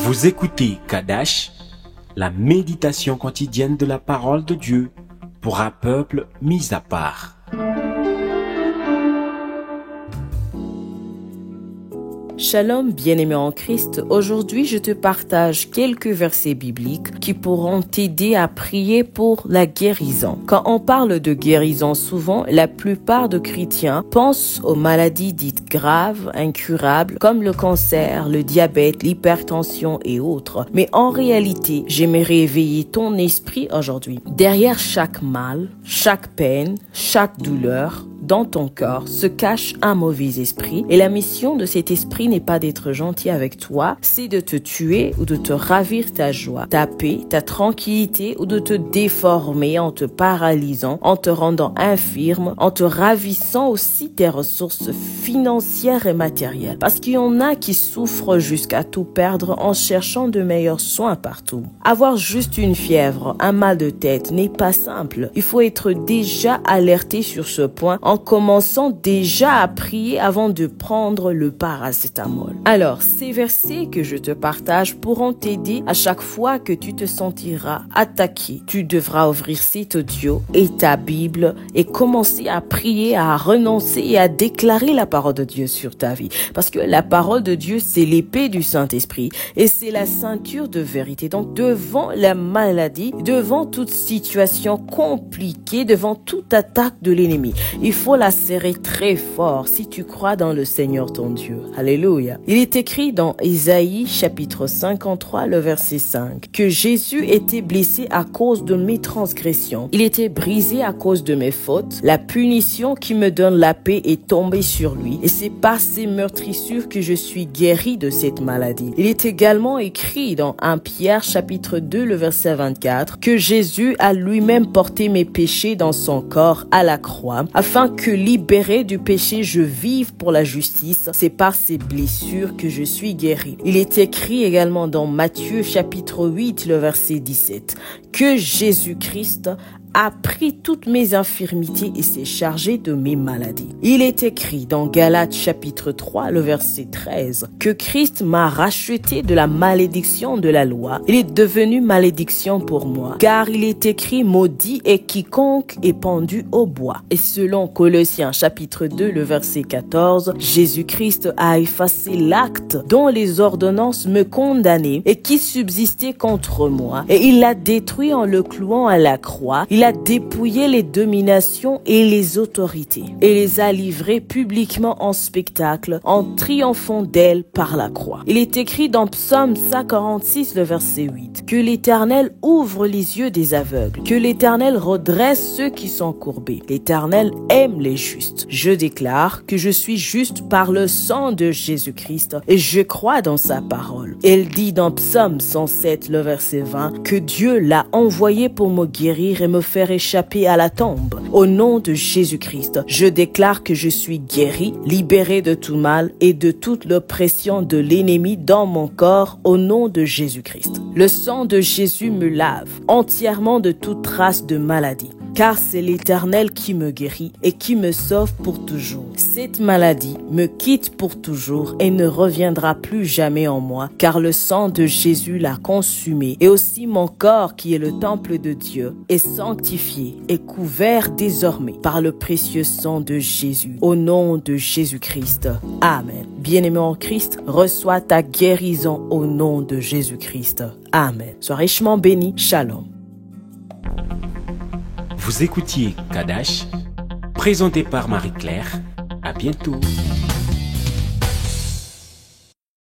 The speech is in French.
Vous écoutez Kadash, la méditation quotidienne de la parole de Dieu pour un peuple mis à part. Shalom, bien-aimé en Christ. Aujourd'hui, je te partage quelques versets bibliques qui pourront t'aider à prier pour la guérison. Quand on parle de guérison, souvent, la plupart de chrétiens pensent aux maladies dites graves, incurables, comme le cancer, le diabète, l'hypertension et autres. Mais en réalité, j'aimerais éveiller ton esprit aujourd'hui. Derrière chaque mal, chaque peine, chaque douleur, dans ton corps se cache un mauvais esprit et la mission de cet esprit n'est pas d'être gentil avec toi, c'est de te tuer ou de te ravir ta joie, ta paix, ta tranquillité ou de te déformer en te paralysant, en te rendant infirme, en te ravissant aussi tes ressources financières et matérielles. Parce qu'il y en a qui souffrent jusqu'à tout perdre en cherchant de meilleurs soins partout. Avoir juste une fièvre, un mal de tête n'est pas simple. Il faut être déjà alerté sur ce point en commençant déjà à prier avant de prendre le paracétamol. Alors, ces versets que je te partage pourront t'aider à chaque fois que tu te sentiras attaqué. Tu devras ouvrir cet audio et ta Bible et commencer à prier, à renoncer et à déclarer la parole de Dieu sur ta vie. Parce que la parole de Dieu, c'est l'épée du Saint-Esprit et c'est la ceinture de vérité. Donc, devant la maladie, devant toute situation compliquée, devant toute attaque de l'ennemi, il faut la serrer très fort si tu crois dans le Seigneur ton Dieu. Alléluia. Il est écrit dans Ésaïe chapitre 53, le verset 5, que Jésus était blessé à cause de mes transgressions. Il était brisé à cause de mes fautes. La punition qui me donne la paix est tombée sur lui. Et c'est par ses meurtrissures que je suis guéri de cette maladie. Il est également écrit dans 1 Pierre chapitre 2, le verset 24, que Jésus a lui-même porté mes péchés dans son corps à la croix, afin que libéré du péché, je vive pour la justice. C'est par ces blessures que je suis guéri. Il est écrit également dans Matthieu chapitre 8, le verset 17, que Jésus-Christ a pris toutes mes infirmités et s'est chargé de mes maladies. Il est écrit dans Galates chapitre 3, le verset 13, que Christ m'a racheté de la malédiction de la loi. Il est devenu malédiction pour moi, car il est écrit maudit est quiconque est pendu au bois. Et selon Colossiens chapitre 2, le verset 14, Jésus-Christ a effacé l'acte dont les ordonnances me condamnaient et qui subsistait contre moi, et il l'a détruit en le clouant à la croix. Il a dépouillé les dominations et les autorités et les a livrées publiquement en spectacle en triomphant d'elles par la croix. Il est écrit dans Psaume 146, le verset 8, que l'Éternel ouvre les yeux des aveugles, que l'Éternel redresse ceux qui sont courbés. L'Éternel aime les justes. Je déclare que je suis juste par le sang de Jésus-Christ et je crois dans sa parole. Elle dit dans Psaume 107, le verset 20, que Dieu l'a envoyé pour me guérir et me faire échapper à la tombe. Au nom de Jésus-Christ, je déclare que je suis guéri, libéré de tout mal et de toute l'oppression de l'ennemi dans mon corps au nom de Jésus-Christ. Le sang de Jésus me lave entièrement de toute trace de maladie. Car c'est l'Éternel qui me guérit et qui me sauve pour toujours. Cette maladie me quitte pour toujours et ne reviendra plus jamais en moi, car le sang de Jésus l'a consumé. Et aussi mon corps, qui est le temple de Dieu, est sanctifié et couvert désormais par le précieux sang de Jésus. Au nom de Jésus-Christ. Amen. Bien-aimé en Christ, reçois ta guérison au nom de Jésus-Christ. Amen. Sois richement béni. Shalom. Vous écoutiez Kadash, présenté par Marie-Claire. À bientôt.